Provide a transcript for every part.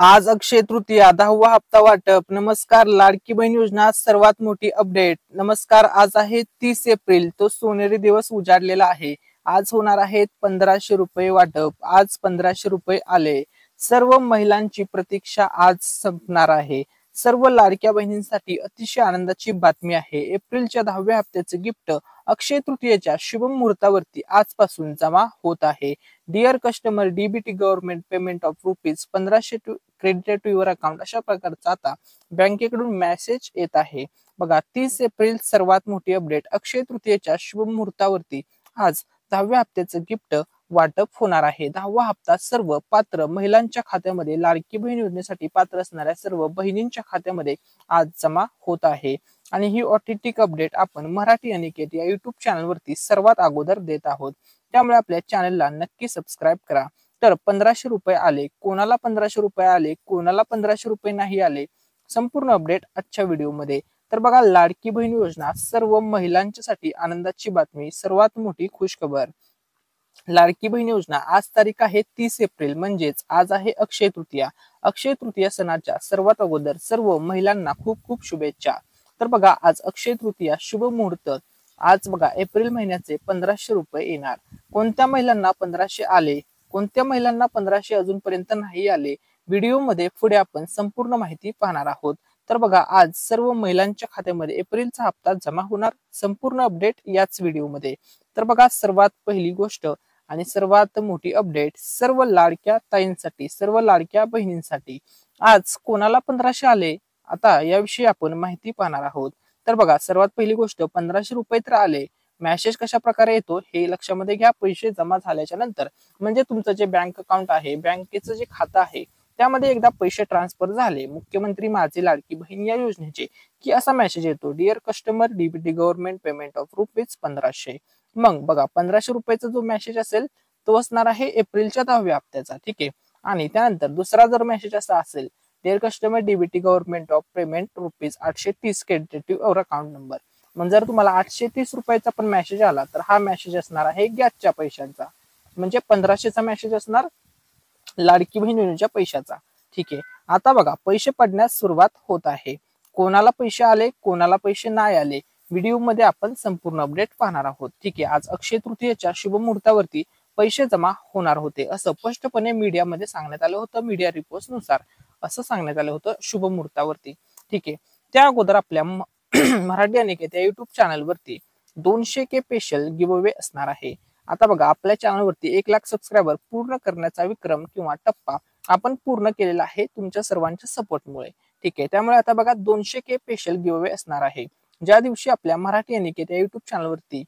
आज अक्षय तृतीया 10वा हप्ता वाटप। नमस्कार, लाडकी बहीण योजना सर्वात मोठी अपडेट। नमस्कार, आज आहे 30 एप्रिल, तो सोनेरी दिवस उजाडलेला आहे। आज होणार आहेत 1500 रुपये वाटप। आज 1500 रुपये आले। सर्व महिलांची प्रतीक्षा आज संपणार आहे। सर्व लाडक्या बहिणींसाठी अतिशय आनंदाची बातमी आहे। एप्रिलच्या 10व्या हप्त्याचे गिफ्ट अक्षय तृतीयेच्या शुभ मुहूर्तावरती आजपासून जमा होत आहे। Dear customer, DBT government payment of rupees 1500 to credited to your account, अशा प्रकारचा आता बँकेकडून मेसेज येत आहे। बघा, 30 एप्रिल सर्वात मोठी अपडेट। अक्षय तृतीयेच्या शुभ मुहूर्तावरती आज 10व्या हप्त्याचं गिफ्ट वाटप होणार आहे। 10वा हप्ता सर्व पात्र महिलांच्या खात्यामध्ये, लाडकी बहीण योजनेसाठी पात्र असणाऱ्या सर्व बहिणींच्या खात्यामध्ये आज जमा होत आहे। आणि ही ऑथेंटिक अपडेट आपण मराठी अनिकेत या युट्यूब चॅनलवरती सर्वात अगोदर देत आहोत। त्यामुळे आपल्या चॅनलला नक्की सबस्क्राईब करा। तर 1500 रुपये आले, कोणाला 1500 रुपये आले, कोणाला 1500 रुपये नाही आले, संपूर्ण अपडेट आजच्या व्हिडिओमध्ये। तर बघा, लाडकी बहीण योजना सर्व महिलांच्यासाठी आनंदाची बातमी, सर्वात मोठी खुशखबर। लाडकी बहीण योजना आज तारीख आहे 30 एप्रिल, म्हणजेच आज आहे अक्षय तृतीया। अक्षय तृतीया सणाच्या सर्वात अगोदर सर्व महिलांना खूप खूप शुभेच्छा। तर बघा, आज अक्षय तृतीया शुभ मुहूर्त। आज बघा, एप्रिल महिन्याचे 1500 रुपये येणार। कोणत्या महिलांना 1500 आले, कोणत्या महिलांना 1500 अजूनपर्यंत नाही आले, व्हिडिओमध्ये पुढे आपण संपूर्ण माहिती पाहणार आहोत। तर बघा, आज सर्व महिलांच्या खात्यामध्ये एप्रिलचा हप्ता जमा होणार, संपूर्ण अपडेट याच व्हिडिओमध्ये। तर बघा, सर्वात पहिली गोष्ट आणि सर्वात मोठी अपडेट सर्व लाडक्या ताईंसाठी, सर्व लाडक्या बहिणींसाठी। आज कोणाला 1500 आले, आता याविषयी आपण माहिती पाहणार आहोत। तर बघा, सर्वात पहिली गोष्ट 1500 रुपये तर आले। मेसेज कशा प्रकारे येतो हे लक्षामध्ये घ्या। पैसे जमा झाल्याच्या नंतर, म्हणजे तुमचं जे बँक अकाउंट आहे, बँकेचं जे खातं आहे, त्यामध्ये एकदा पैसे ट्रान्सफर झाले मुख्यमंत्री माझी लाडकी बहीण या योजनेचे, की असा मेसेज येतो, dear customer, DBT government payment of rupees 1500। मग बघा, 1500 रुपयाचा जो मेसेज असेल तो असणार आहे एप्रिलच्या 10व्या हप्त्याचा, ठीक आहे। आणि त्यानंतर दुसरा जर मेसेज असा असेल, dear customer, DBT government of payment rupees 830 credited to your account number. मग जर तुम्हाला 830 रुपयाचा पण मेसेज आला, तर हा मेसेज असणार आहे गॅसच्या पैशांचा, म्हणजे 1500चा मेसेज असणार लाडकी बहीण योजनेच्या पैशाचा, ठीक आहे। आता बघा, पैसे पडण्यास सुरुवात होत आहे। कोणाला पैसे आले, कोणाला पैसे नाही आले, व्हिडिओमध्ये आपण संपूर्ण अपडेट पाहणार आहोत, ठीक आहे। आज अक्षय तृतीयेच्या शुभ मुहूर्तावरती पैसे जमा होणार होते, असं स्पष्टपणे मीडियामध्ये सांगण्यात आलं होतं। मीडिया रिपोर्ट नुसार असं सांगण्यात आलं होतं शुभ मुहूर्तावरती, ठीक आहे। त्या अगोदर आपल्या मराठी अनिकेत या युट्यूब चॅनलवरती 200K स्पेशल गिव्ह अवे असणार आहे। आता बघा, आपल्या चॅनलवरती 1 लाख सबस्क्रायबर पूर्ण करण्याचा विक्रम किंवा टप्पा आपण पूर्ण केलेला आहे तुमच्या सर्वांच्या सपोर्टमुळे, ठीक आहे। त्यामुळे आता बघा, 200K स्पेशल गिव्ह अवे असणार आहे। ज्या दिवशी आपल्या मराठी अनिकेत या युट्यूब चॅनलवरती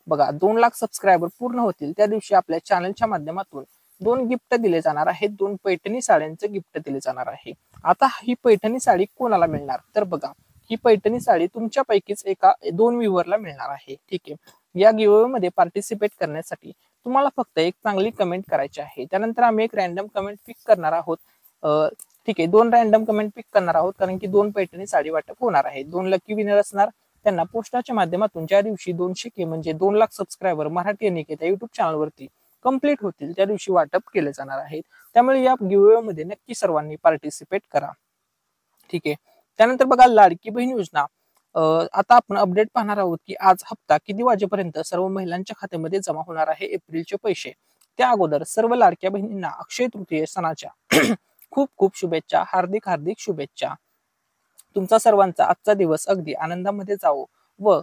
बघा 2 लाख सबस्क्रायबर पूर्ण होतील, त्या दिवशी आपल्या चॅनलच्या माध्यमातून 2 गिफ्ट दिले जाणार आहेत। 2 पैठणी साड्यांचे गिफ्ट दिले जाणार आहे। आता ही पैठणी साडी कोणाला मिळणार, तर बघा, ही पैठणी साडी तुमच्यापैकीच एका 2 व्ह्यूअरला मिळणार आहे, ठीक आहे। या गिव्ह मध्ये पार्टिसिपेट करण्यासाठी तुम्हाला फक्त एक चांगली कमेंट करायची आहे। त्यानंतर आम्ही एक रॅन्डम कमेंट पिक करणार आहोत, ठीक आहे। 2 रॅन्डम कमेंट पिक करणार आहोत, कारण की 2 पैठणी साडी वाटप होणार आहे। 2 लकी विनर असणार, त्यांना पोस्टाच्या माध्यमातून ज्या दिवशी 200K म्हणजे 2 लाख सबस्क्रायबर मराठी अनिकेत या युट्यूब चॅनलवरती कंप्लीट होतील, त्या दिवशी वाटप केले जाणार आहे। त्यामुळे या गिव्ह मध्ये नक्की सर्वांनी पार्टिसिपेट करा, ठीक आहे। त्यानंतर बघा, लाडकी बहीण योजना आता आपण अपडेट पाहणार आहोत, की आज हप्ता किती वाजेपर्यंत सर्व महिलांच्या खात्यामध्ये जमा होणार आहे एप्रिलचे पैसे। त्या अगोदर सर्व लाडक्या बहिणींना अक्षय तृतीय सणाच्या खूप खूप शुभेच्छा, हार्दिक हार्दिक शुभेच्छा। तुमचा सर्वांचा आजचा दिवस अगदी आनंदामध्ये जावो व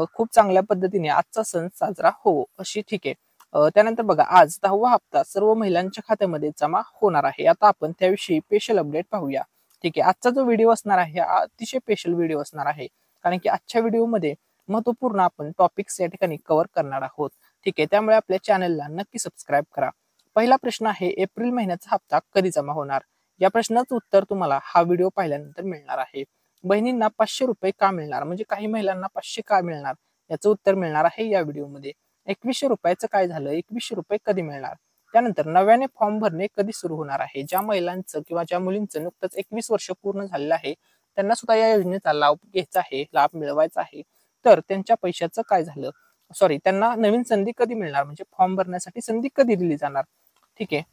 खूप चांगल्या पद्धतीने आजचा सण साजरा हो अशी, ठीक आहे। त्यानंतर बघा, आज 10वा हप्ता सर्व महिलांच्या खात्यामध्ये जमा होणार आहे। आता आपण त्याविषयी स्पेशल अपडेट पाहूया, ठीक आहे। आजचा जो व्हिडिओ असणार आहे हा अतिशय स्पेशल व्हिडिओ असणार आहे, कारण की आजच्या व्हिडिओमध्ये महत्वपूर्ण आपण टॉपिक्स या ठिकाणी कव्हर करणार आहोत, ठीक आहे। त्यामुळे आपल्या चॅनलला नक्की सबस्क्राईब करा। पहिला प्रश्न आहे, एप्रिल महिन्याचा हप्ता कधी जमा होणार? या प्रश्नाचं उत्तर तुम्हाला हा व्हिडिओ पाहिल्यानंतर मिळणार आहे। बहिणींना 500 रुपये का मिळणार, म्हणजे काही महिलांना 500 का मिळणार, याचं उत्तर मिळणार आहे या व्हिडिओमध्ये। 2100 रुपयाचं काय झालं, 2100 रुपये कधी मिळणार? त्यानंतर नव्याने फॉर्म भरणे कधी सुरू होणार आहे? ज्या महिलांचं किंवा ज्या मुलींचं नुकतंच 21 वर्ष पूर्ण झालेलं आहे, त्यांना सुद्धा या योजनेचा लाभ घ्यायचा आहे, लाभ मिळवायचा आहे, तर त्यांच्या पैशाचं काय झालं, सॉरी, त्यांना नवीन संधी कधी मिळणार, म्हणजे फॉर्म भरण्यासाठी संधी कधी दिली जाणार, ठीक आहे।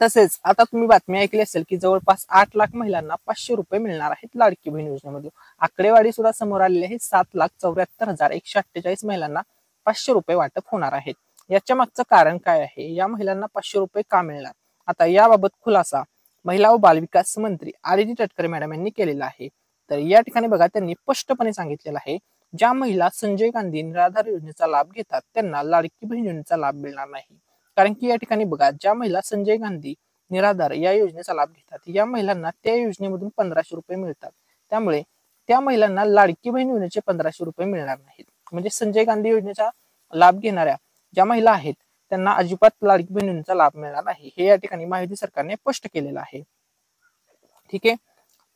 तसेच आता तुम्ही बातमी ऐकली असेल की जवळपास 8 लाख महिलांना 500 रुपये मिळणार आहेत लाडकी बहीण योजनेमध्ये. आकडेवारी सुद्धा समोर आलेली आहे. 7,74,148 महिलांना 500 रुपये वाटप होणार आहेत. याच्या मागचं कारण काय आहे? या महिलांना 500 रुपये का मिळणार? आता याबाबत खुलासा महिला व बालविकास मंत्री आदिती तटकरे मॅडम यांनी केलेला आहे. तर या ठिकाणी बघा, त्यांनी स्पष्टपणे सांगितलेलं आहे, ज्या महिला संजय गांधी निराधार योजनेचा लाभ घेतात त्यांना लाडकी बहीण योजनेचा लाभ मिळणार नाही. कारण की या ठिकाणी बघा, ज्या महिला संजय गांधी निराधार या योजनेचा लाभ घेतात या महिलांना त्या योजनेमधून 1,500 रुपये मिळतात. त्यामुळे त्या महिलांना लाडकी बहीण योजनेचे 1,500 रुपये मिळणार नाहीत. म्हणजे संजय गांधी योजनेचा लाभ घेणाऱ्या ज्या महिला आहेत त्यांना अजिबात लाडकी बहीण योजनेचा लाभ मिळणार नाही, हे या ठिकाणी महायुती सरकारने स्पष्ट केलेलं आहे. ठीक आहे,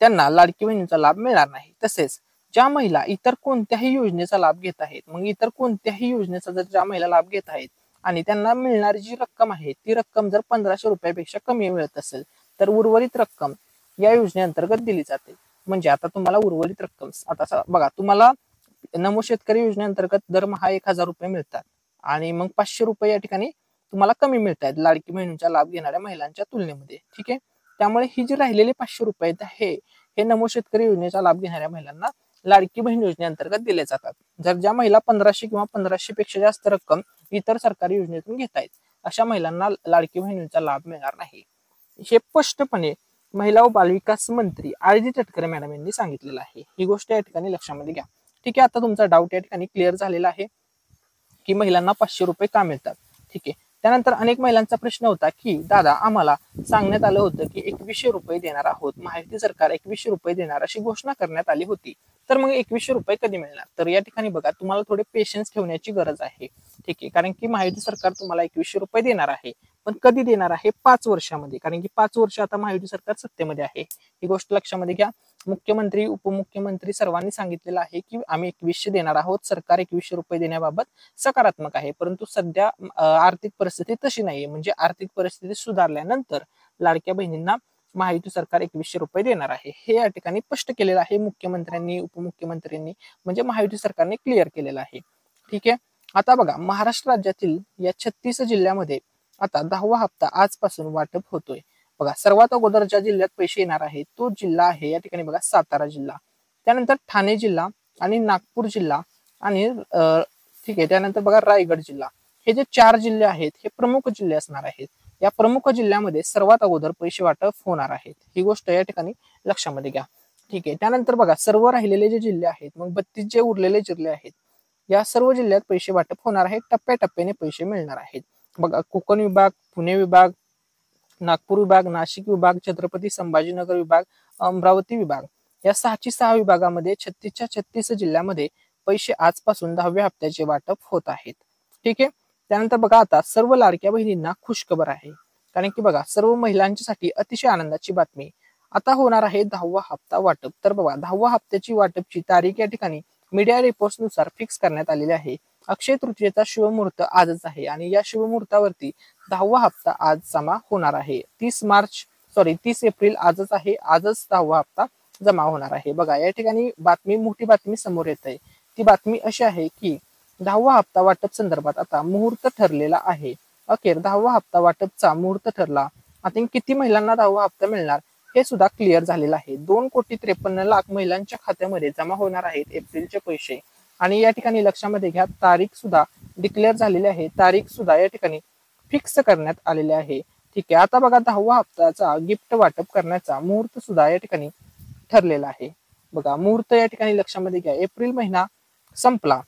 त्यांना लाडकी बहिणीचा लाभ मिळणार नाही. तसेच ज्या महिला इतर कोणत्याही योजनेचा लाभ घेत आहेत, मग इतर कोणत्याही योजनेचा जर ज्या महिला लाभ घेत आहेत आणि त्यांना मिळणारी जी रक्कम आहे ती रक्कम जर 1,500 रुपयापेक्षा कमी मिळत असेल तर उर्वरित रक्कम या योजनेअंतर्गत दिली जाते. म्हणजे आता तुम्हाला उर्वरित रक्कम आता बघा, तुम्हाला नमो शेतकरी योजनेअंतर्गत दरमहा 1,000 रुपये मिळतात आणि मग 500 रुपये या ठिकाणी तुम्हाला कमी मिळत आहेत लाडकी बहिणीचा लाभ घेणाऱ्या महिलांच्या तुलनेमध्ये. ठीक आहे, त्यामुळे ही जी राहिलेले 500 रुपये हे नमो शेतकरी योजनेचा लाभ घेणाऱ्या महिलांना लाडकी बहीण योजनेअंतर्गत दिले जातात. जर ज्या महिला 1,500 किंवा 1,500 पेक्षा जास्त रक्कम इतर सरकारी योजनेतून घेत आहेत अशा महिलांना लाडकी बहीण योजनेचा लाभ मिळणार नाही. हे स्पष्टपणे महिला व बालविकास मंत्री आदिती तटकरे मॅडम यांनी सांगितलेलं आहे. ही गोष्ट या ठिकाणी लक्षामध्ये घ्या. ठीक आहे, आता तुमचा डाऊट या ठिकाणी क्लिअर झालेला आहे की महिलांना 500 रुपये का मिळतात. ठीक आहे, त्यानंतर अनेक महिलांचा प्रश्न होता की दादा, आम्हाला सांगण्यात आलं होतं की 2,100 रुपये देणार आहोत, महायुती सरकार 2,100 रुपये देणार अशी घोषणा करण्यात आली होती, तर मग 2,100 रुपये कधी मिळणार? तर या ठिकाणी बघा, तुम्हाला थोडे पेशन्स ठेवण्याची गरज आहे. ठीक आहे, कारण की महायुती सरकार तुम्हाला 2,100 रुपये देणार आहे, पण कधी देणार आहे? 5 वर्षामध्ये. कारण की 5 वर्ष आता महायुती सरकार सत्तेमध्ये आहे, ही गोष्ट लक्षामध्ये घ्या. मुख्यमंत्री उपमुख्यमंत्री सर्वांनी सांगितलेलं आहे की आम्ही 2,100 देणार आहोत, सरकार 2,100 रुपये देण्याबाबत सकारात्मक आहे. परंतु सध्या आर्थिक परिस्थिती तशी नाहीये. म्हणजे आर्थिक परिस्थिती सुधारल्यानंतर लाडक्या बहिणींना महायुती सरकार 2,100 रुपये देणार आहे, हे या ठिकाणी स्पष्ट केलेलं आहे मुख्यमंत्र्यांनी उपमुख्यमंत्र्यांनी. म्हणजे महायुती सरकारने क्लिअर केलेलं आहे. ठीक आहे, आता बघा, महाराष्ट्र राज्यातील या 36 जिल्ह्यामध्ये आता 10वा हप्ता आजपासून वाटप होतोय. बघा, सर्वात अगोदर ज्या जिल्ह्यात पैसे येणार आहेत तो जिल्हा आहे या ठिकाणी बघा सातारा जिल्हा, त्यानंतर ठाणे जिल्हा आणि नागपूर जिल्हा आणि ठीक आहे, त्यानंतर बघा रायगड जिल्हा. हे जे 4 जिल्हे आहेत हे प्रमुख जिल्हे असणार आहेत. या प्रमुख जिल्ह्यामध्ये सर्वात अगोदर पैसे वाटप होणार आहेत, ही गोष्ट या ठिकाणी लक्षामध्ये घ्या. ठीक आहे, त्यानंतर बघा, सर्व राहिलेले जे जिल्हे आहेत, मग 32 जे उरलेले जिल्हे आहेत या सर्व जिल्ह्यात पैसे वाटप होणार आहेत. टप्प्याटप्प्याने पैसे मिळणार आहेत. बघा, कोकण विभाग, पुणे विभाग, नागपूर विभाग, नाशिक विभाग, छत्रपती संभाजीनगर विभाग, अमरावती विभाग या 6 विभागामध्ये 36च्या 36 जिल्ह्यामध्ये पैसे आजपासून 10व्या हप्त्याचे वाटप होत आहेत. ठीक आहे, त्यानंतर बघा, आता सर्व लाडक्या बहिणींना खुशखबर आहे. कारण की बघा, सर्व महिलांसाठी अतिशय आनंदाची बातमी, आता होणार आहे 10वा हप्ता वाटप. तर बघा, 10वा हप्त्याची वाटपची तारीख या ठिकाणी मीडिया रिपोर्ट्स नुसार फिक्स करण्यात आलेली आहे. अक्षय तृतीयेचा शुभमुहूर्त आजच आहे आणि या शुभमुहूर्तावरती 10वा हप्ता आज जमा होणार आहे. 30 एप्रिल आजच आहे, आजच 10वा हप्ता जमा होणार आहे. बघा, या ठिकाणी मोठी बातमी समोर येत आहे. ती बातमी अशी आहे की 10वा हप्ता वाटप संदर्भात आता मुहूर्त ठरलेला आहे. अखेर 10वा हप्ता वाटपचा मुहूर्त ठरला. आता किती महिलांना 10वा हप्ता मिळणार हे सुद्धा क्लिअर झालेलं आहे. 2,53,00,000 महिलांच्या खात्यामध्ये जमा होणार आहेत एप्रिलचे पैसे. आणि या ठिकाणी लक्षामध्ये घ्या, तारीख सुद्धा डिक्लेअर झालेली आहे, तारीख सुद्धा या ठिकाणी फिक्स करण्यात आलेले आहे. ठीक आहे, आता बघा, 10वा हप्त्याचा गिफ्ट वाटप करण्याचा मुहूर्त सुद्धा या ठिकाणी ठरलेला आहे. बघा, मुहूर्त या ठिकाणी लक्षामध्ये घ्या, एप्रिल महिना संपला,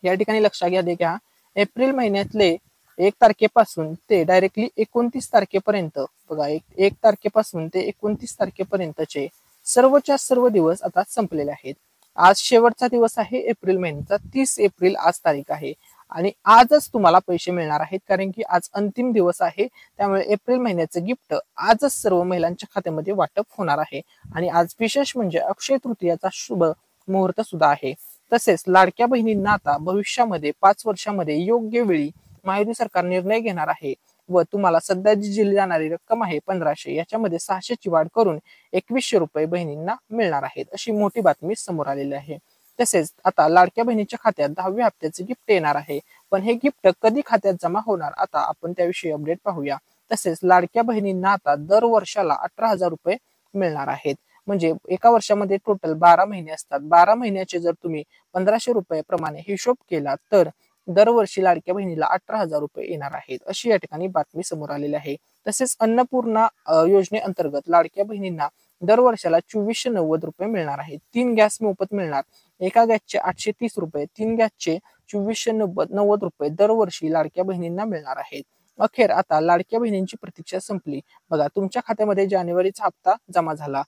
या ठिकाणी लक्षात घ्या, एप्रिल महिन्यातले 1 तारखेपासून ते डायरेक्टली 29 तारखेपर्यंत, बघा, 1 तारखेपासून ते 29 तारखेपर्यंतचे सर्वच्या सर्व दिवस आता संपलेले आहेत. आज शेवटचा दिवस आहे एप्रिल महिन्याचा, 30 एप्रिल आज तारीख आहे आणि आजच तुम्हाला पैसे मिळणार आहेत. कारण की आज अंतिम दिवस आहे, त्यामुळे एप्रिल महिन्याचं गिफ्ट आजच सर्व महिलांच्या खात्यामध्ये वाटप होणार आहे. आणि आज विशेष म्हणजे अक्षय तृतीयाचा शुभ मुहूर्त सुद्धा आहे. तसेच लाडक्या बहिणींना आता भविष्यामध्ये 5 वर्षामध्ये योग्य वेळी महायुती सरकार निर्णय घेणार आहे व तुम्हाला सध्या जी दिली जाणारी रक्कम आहे 1,500, याच्यामध्ये 600 ची वाढ करून 2,100 रुपये बहिणींना मिळणार आहेत, अशी मोठी बातमी समोर आलेली आहे. तसेच आता लाडक्या बहिणीच्या खात्यात 10व्या हप्त्याचे गिफ्ट येणार आहे, पण हे गिफ्ट कधी खात्यात जमा होणार आता आपण त्याविषयी अपडेट पाहूया. तसेच लाडक्या बहिणींना आता दर वर्षाला 18,000 रुपये मिळणार आहेत. म्हणजे एका वर्षामध्ये टोटल 12 महिने असतात. 12 महिन्याचे जर तुम्ही 1500 रुपये प्रमाणे हिशोब केला तर दरवर्षी लाडक्या बहिणीला 18,000 रुपये येणार आहेत, अशी या ठिकाणी बातमी समोर आलेली आहे. तसेच अन्नपूर्णा योजनेअंतर्गत लाडक्या बहिणींना दर वर्षाला 2490 रुपये मिळणार आहेत. 3 गॅस मोफत मिळणार. एका गॅसचे 830 रुपये, 3 गॅसचे 2490 रुपये दरवर्षी लाडक्या बहिणींना मिळणार आहेत. अखेर आता लाडक्या बहिणींची प्रतीक्षा संपली. बघा, तुमच्या खात्यामध्ये जानेवारीचा हप्ता जमा झाला,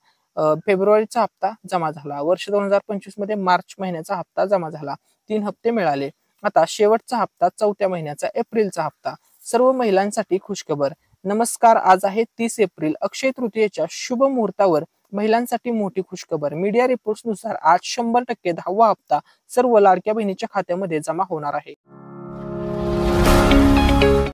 फेब्रुवारीचा हप्ता जमा झाला, वर्ष 2025 मध्ये मार्च महिन्याचा हप्ता जमा झाला, 3 हप्ते मिळाले. आता शेवटचा हप्ता 4थ्या महिन्याचा एप्रिलचा हप्ता. सर्व महिलांसाठी खुशखबर. नमस्कार, आज आहे 30 एप्रिल, अक्षय तृतीयेच्या शुभ मुहूर्तावर महिलांसाठी मोठी खुशखबर. मीडिया रिपोर्ट्स नुसार आज 100% 10वा हप्ता सर्व लाडक्या बहिणीच्या खात्यामध्ये जमा होणार आहे.